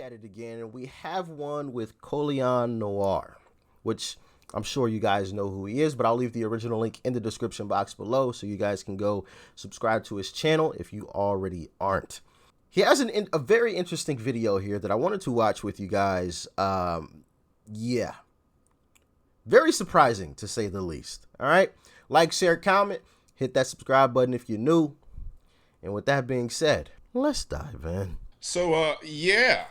at it again, and we have one with Colion Noir, which I'm sure you guys know who he is, but I'll leave the original link in the description box below so you guys can go subscribe to his channel if you already aren't. He has a very interesting video here that I wanted to watch with you guys. Yeah. Very surprising, to say the least. All right? Like, share, comment. Hit that subscribe button if you're new. And with that being said, let's dive in. So, yeah,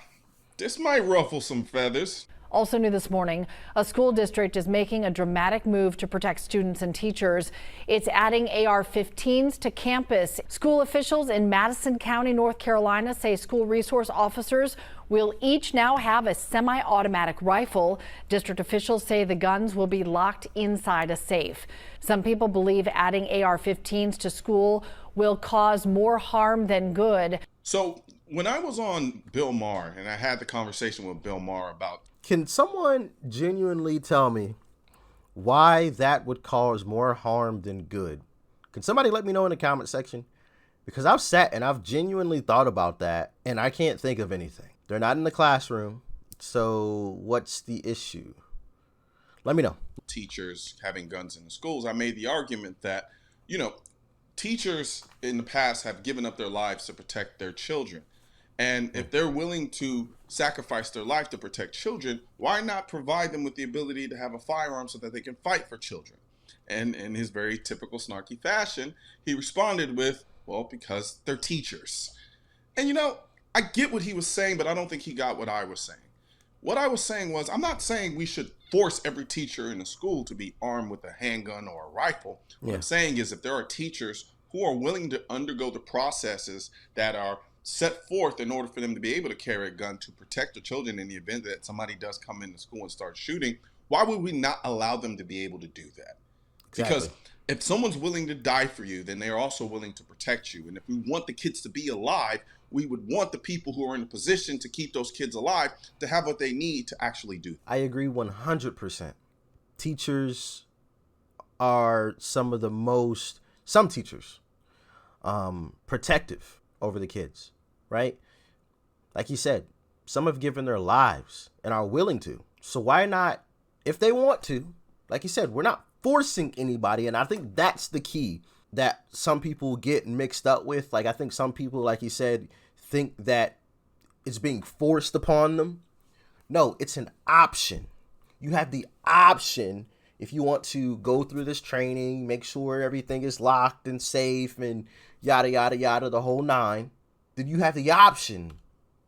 this might ruffle some feathers. Also new this morning, a school district is making a dramatic move to protect students and teachers. It's adding AR-15s to campus. School officials in Madison County, North Carolina say school resource officers will each now have a semi-automatic rifle. District officials say the guns will be locked inside a safe. Some people believe adding AR-15s to school will cause more harm than good. So when I was on Bill Maher and I had the conversation with Bill Maher about... Can someone genuinely tell me why that would cause more harm than good? Can somebody let me know in the comment section? Because I've sat and I've genuinely thought about that and I can't think of anything. They're not in the classroom. So what's the issue? Let me know. Teachers having guns in the schools, I made the argument that, you know, teachers in the past have given up their lives to protect their children. And if they're willing to sacrifice their life to protect children, why not provide them with the ability to have a firearm so that they can fight for children? And in his very typical snarky fashion, he responded with, well, because they're teachers. And, you know, I get what he was saying, but I don't think he got what I was saying. What I was saying was, I'm not saying we should force every teacher in the school to be armed with a handgun or a rifle. What I'm saying is if there are teachers who are willing to undergo the processes that are set forth in order for them to be able to carry a gun to protect the children in the event that somebody does come into school and start shooting, why would we not allow them to be able to do that? Exactly. Because if someone's willing to die for you, then they are also willing to protect you. And if we want the kids to be alive, we would want the people who are in a position to keep those kids alive to have what they need to actually do. I agree 100%. Teachers are some teachers, protective over the kids, right? Like you said, some have given their lives and are willing to. So why not, if they want to, like you said, we're not forcing anybody. And I think that's the key that some people get mixed up with. Like, I think some people, like you said, think that it's being forced upon them. No, it's an option. You have the option if you want to go through this training, make sure everything is locked and safe and yada, yada, yada, the whole nine, then you have the option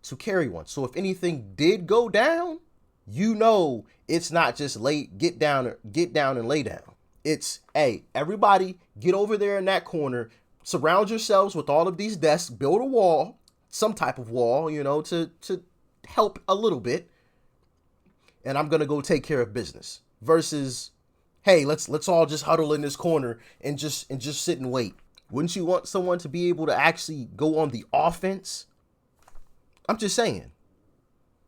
to carry one. So if anything did go down, you know, it's not just get down and lay down. It's, hey, everybody get over there in that corner, surround yourselves with all of these desks, build a wall, some type of wall, you know, to help a little bit. And I'm going to go take care of business versus, hey, let's all just huddle in this corner and just sit and wait. Wouldn't you want someone to be able to actually go on the offense? I'm just saying.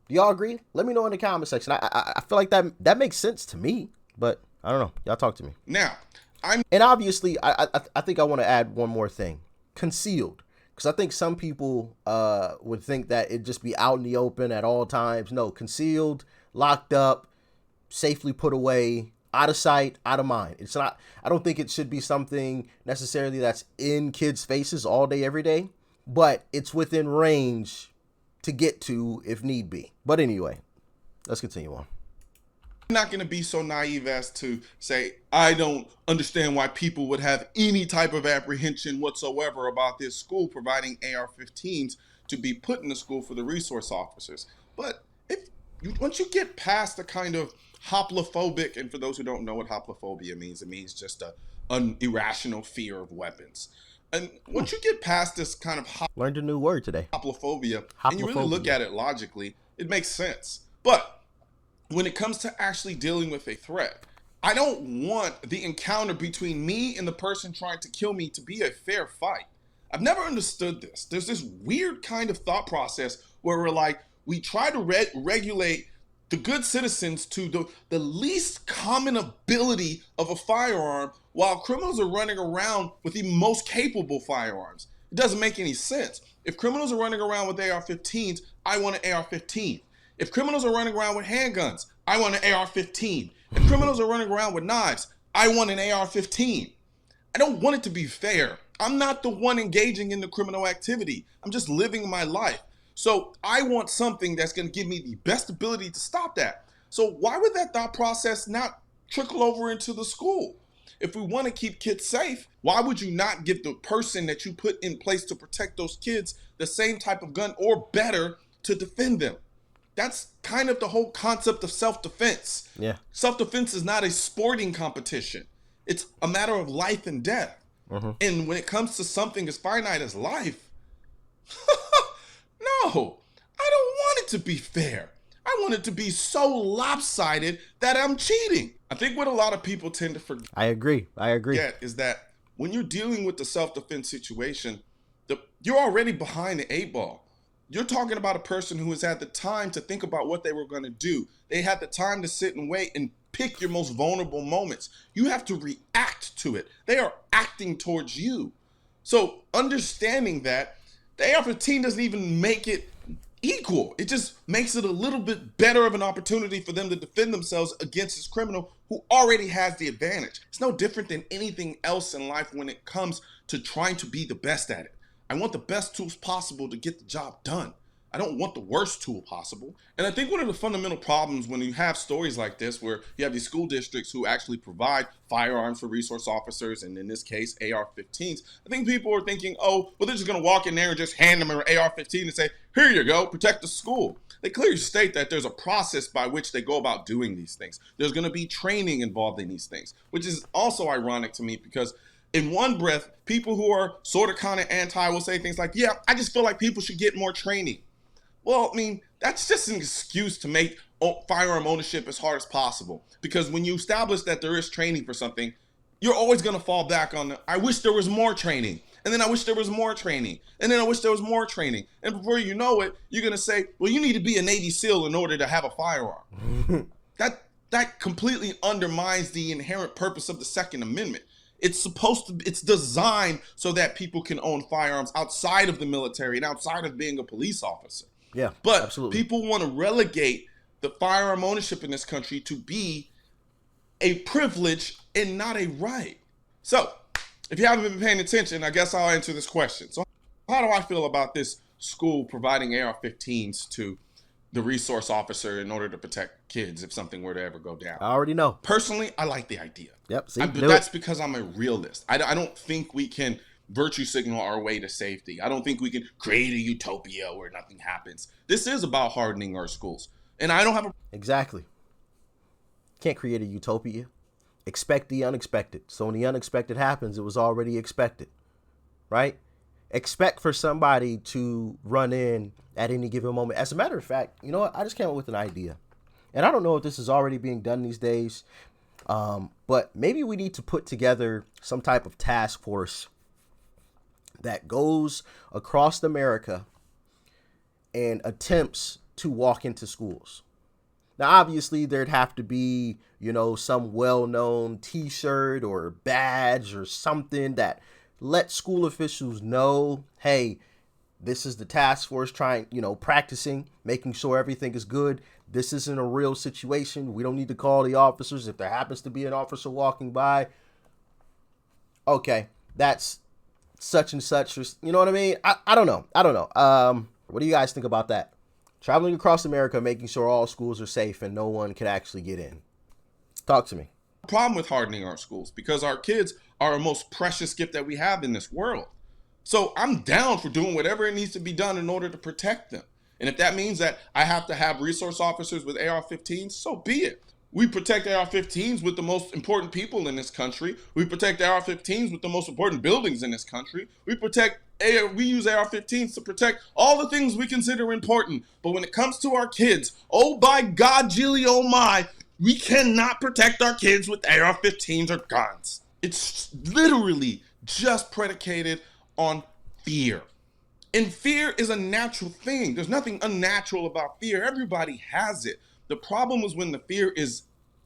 Do y'all agree? Let me know in the comment section. I feel like that makes sense to me, but I don't know. Y'all talk to me. Now, and obviously, I think I want to add one more thing. Concealed. Because I think some people would think that it'd just be out in the open at all times. No, concealed, locked up, safely put away, out of sight, out of mind. It's not, I don't think it should be something necessarily that's in kids' faces all day, every day, but it's within range to get to if need be. But anyway, let's continue on. I'm not going to be so naive as to say, I don't understand why people would have any type of apprehension whatsoever about this school providing AR-15s to be put in the school for the resource officers. But once you get past the kind of hoplophobic, and for those who don't know what hoplophobia means, it means just an irrational fear of weapons. And once you get past this kind of learned a new word today, hoplophobia, and you really look at it logically, it makes sense. But when it comes to actually dealing with a threat, I don't want the encounter between me and the person trying to kill me to be a fair fight. I've never understood this. There's this weird kind of thought process where we're like, we try to regulate the good citizens to the least common ability of a firearm while criminals are running around with the most capable firearms. It doesn't make any sense. If criminals are running around with AR-15s, I want an AR-15. If criminals are running around with handguns, I want an AR-15. If criminals are running around with knives, I want an AR-15. I don't want it to be fair. I'm not the one engaging in the criminal activity. I'm just living my life. So I want something that's going to give me the best ability to stop that. So why would that thought process not trickle over into the school? If we want to keep kids safe, why would you not give the person that you put in place to protect those kids the same type of gun or better to defend them? That's kind of the whole concept of self-defense. Yeah. Self-defense is not a sporting competition. It's a matter of life and death. And when it comes to something as finite as life, no, I don't want it to be fair. I want it to be so lopsided that I'm cheating. I think what a lot of people tend to forget I agree. is that when you're dealing with the self-defense situation, you're already behind the 8 ball. You're talking about a person who has had the time to think about what they were going to do. They had the time to sit and wait and pick your most vulnerable moments. You have to react to it. They are acting towards you. So understanding that, the AR-15 doesn't even make it equal. It just makes it a little bit better of an opportunity for them to defend themselves against this criminal who already has the advantage. It's no different than anything else in life when it comes to trying to be the best at it. I want the best tools possible to get the job done. I don't want the worst tool possible. And I think one of the fundamental problems when you have stories like this, where you have these school districts who actually provide firearms for resource officers, and in this case, AR-15s, I think people are thinking, oh, well, they're just going to walk in there and just hand them an AR-15 and say, here you go, protect the school. They clearly state that there's a process by which they go about doing these things. There's going to be training involved in these things, which is also ironic to me because in one breath, people who are sort of kind of anti will say things like, yeah, I just feel like people should get more training. Well, I mean, that's just an excuse to make firearm ownership as hard as possible. Because when you establish that there is training for something, you're always going to fall back on I wish there was more training. And then I wish there was more training. And then I wish there was more training. And before you know it, you're going to say, well, you need to be a Navy SEAL in order to have a firearm. That completely undermines the inherent purpose of the Second Amendment. It's designed so that people can own firearms outside of the military and outside of being a police officer. Yeah, but absolutely. People want to relegate the firearm ownership in this country to be a privilege and not a right. So, if you haven't been paying attention, I guess I'll answer this question. So, how do I feel about this school providing AR-15s to the resource officer in order to protect kids if something were to ever go down? I already know. Personally, I like the idea. Yep. See, but that's because I'm a realist. I don't think we can virtue signal our way to safety. I don't think we can create a utopia where nothing happens. This is about hardening our schools. And I don't have Exactly. Can't create a utopia. Expect the unexpected. So when the unexpected happens, it was already expected. Right? Expect for somebody to run in at any given moment. As a matter of fact, you know what? I just came up with an idea. And I don't know if this is already being done these days, but maybe we need to put together some type of task force that goes across America and attempts to walk into schools. Now, obviously, there'd have to be, some well-known T-shirt or badge or something that lets school officials know, hey, this is the task force trying, practicing, making sure everything is good. This isn't a real situation. We don't need to call the officers if there happens to be an officer walking by. Okay, that's such and such, or, you know what I mean? I don't know. What do you guys think about that? Traveling across America, making sure all schools are safe and no one can actually get in. Talk to me. Problem with hardening our schools because our kids are our most precious gift that we have in this world. So I'm down for doing whatever it needs to be done in order to protect them. And if that means that I have to have resource officers with AR-15s, so be it. We protect AR-15s with the most important people in this country. We protect AR-15s with the most important buildings in this country. We use AR-15s to protect all the things we consider important. But when it comes to our kids, oh by God, Jilly, oh my, we cannot protect our kids with AR-15s or guns. It's literally just predicated on fear. And fear is a natural thing. There's nothing unnatural about fear. Everybody has it. The problem is when the fear is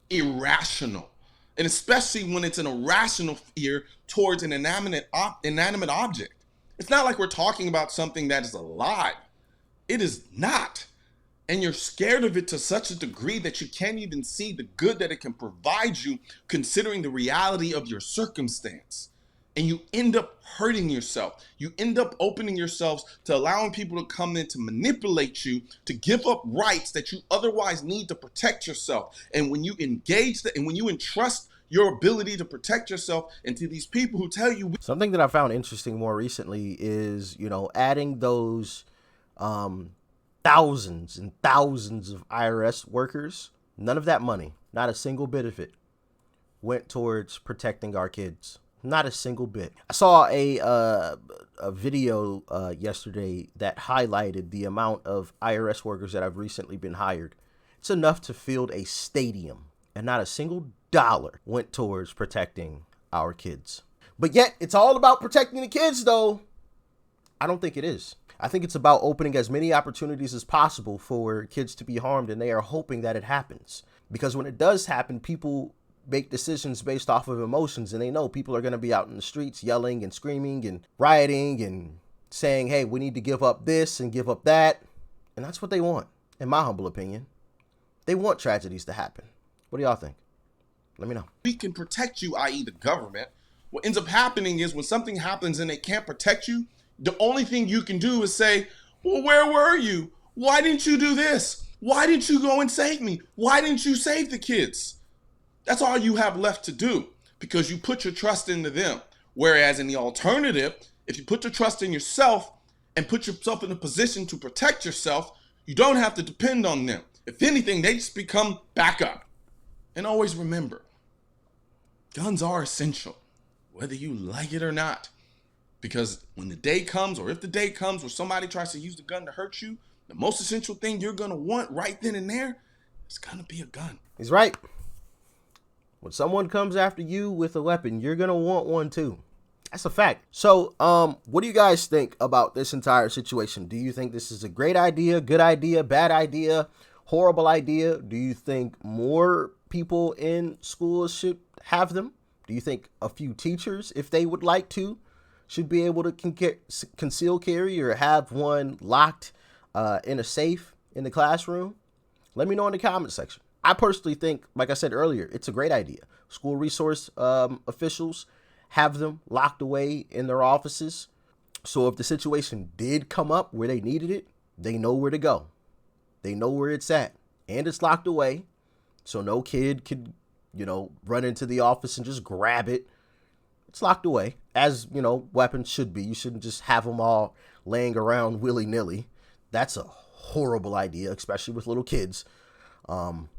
irrational, and especially when it's an irrational fear towards an inanimate object. It's not like we're talking about something that is alive. It is not. And you're scared of it to such a degree that you can't even see the good that it can provide you, considering the reality of your circumstance. And you end up hurting yourself. You end up opening yourselves to allowing people to come in to manipulate you, to give up rights that you otherwise need to protect yourself. And when you engage that, and when you entrust your ability to protect yourself into these people who tell you. Something that I found interesting more recently is, adding those thousands and thousands of IRS workers. None of that money, not a single bit of it, went towards protecting our kids. Not a single bit. I saw a video yesterday that highlighted the amount of IRS workers that have recently been hired. It's enough to field a stadium, and not a single dollar went towards protecting our kids. But yet, it's all about protecting the kids, though. I don't think it is. I think it's about opening as many opportunities as possible for kids to be harmed, and they are hoping that it happens. Because when it does happen, people make decisions based off of emotions, and they know people are going to be out in the streets yelling and screaming and rioting and saying, hey, we need to give up this and give up that. And that's what they want, in my humble opinion. They want tragedies to happen. What do y'all think? Let me know. We can protect you, i.e. the government. What ends up happening is when something happens and they can't protect you, the only thing you can do is say, well, where were you? Why didn't you do this? Why didn't you go and save me? Why didn't you save the kids? That's all you have left to do, because you put your trust into them. Whereas in the alternative, if you put your trust in yourself and put yourself in a position to protect yourself, you don't have to depend on them. If anything, they just become backup. And always remember, guns are essential, whether you like it or not. Because when the day comes, or if the day comes where somebody tries to use the gun to hurt you, the most essential thing you're going to want right then and there is going to be a gun. He's right. When someone comes after you with a weapon, you're going to want one too. That's a fact. So, what do you guys think about this entire situation? Do you think this is a great idea, good idea, bad idea, horrible idea? Do you think more people in schools should have them? Do you think a few teachers, if they would like to, should be able to conceal carry or have one locked in a safe in the classroom? Let me know in the comment section. I personally think, like I said earlier, it's a great idea. School resource officials have them locked away in their offices. So if the situation did come up where they needed it, they know where to go. They know where it's at. And it's locked away. So no kid could, run into the office and just grab it. It's locked away, as, weapons should be. You shouldn't just have them all laying around willy-nilly. That's a horrible idea, especially with little kids. Some,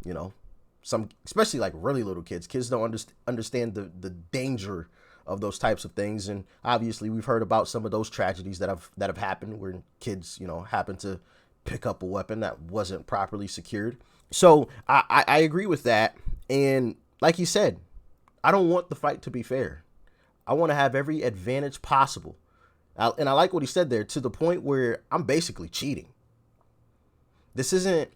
especially like really little kids don't understand the danger of those types of things. And obviously we've heard about some of those tragedies that have happened where kids, happen to pick up a weapon that wasn't properly secured. So I agree with that. And like he said, I don't want the fight to be fair. I want to have every advantage possible. And I like what he said there, to the point where I'm basically cheating. This isn't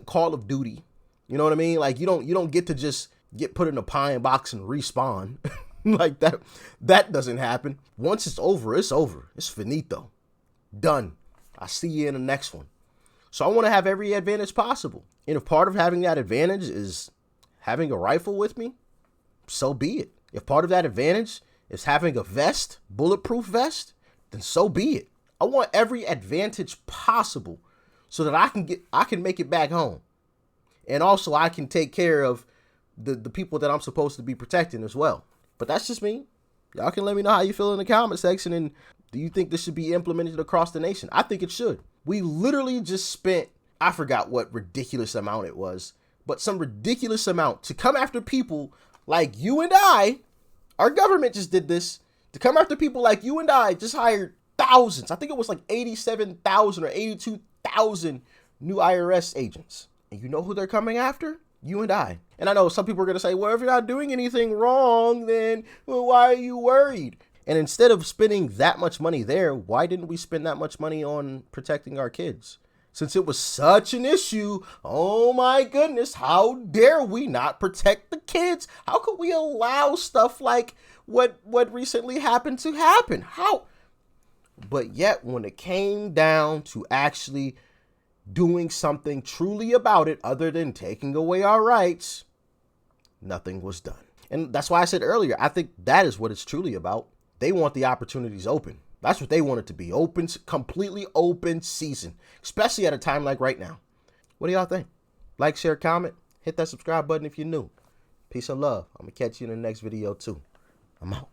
Call of Duty. You know what I mean? Like you don't get to just get put in a pine box and respawn. Like that doesn't happen. Once it's over, it's over. It's finito. Done. I'll see you in the next one. So I want to have every advantage possible. And if part of having that advantage is having a rifle with me, so be it. If part of that advantage is having a vest, bulletproof vest, then so be it. I want every advantage possible so that I can make it back home. And also I can take care of the people that I'm supposed to be protecting as well. But that's just me. Y'all can let me know how you feel in the comment section. And do you think this should be implemented across the nation? I think it should. We literally just spent, I forgot what ridiculous amount it was, but some ridiculous amount to come after people like you and I. Our government just did this to come after people like you and I. Just hired thousands. I think it was like 87,000 or 82,000 new IRS agents. And you know who they're coming after? You and I. And I know some people are going to say, well, if you're not doing anything wrong, then why are you worried? And instead of spending that much money there, why didn't we spend that much money on protecting our kids? Since it was such an issue, oh my goodness, how dare we not protect the kids? How could we allow stuff like what recently happened to happen? But yet, when it came down to actually doing something truly about it, other than taking away our rights, nothing was done. And that's why I said earlier, I think that is what it's truly about. They want the opportunities open. That's what they want it to be. Open, completely open season, especially at a time like right now. What do y'all think? Like, share, comment, hit that subscribe button if you're new. Peace and love. I'm going to catch you in the next video too. I'm out.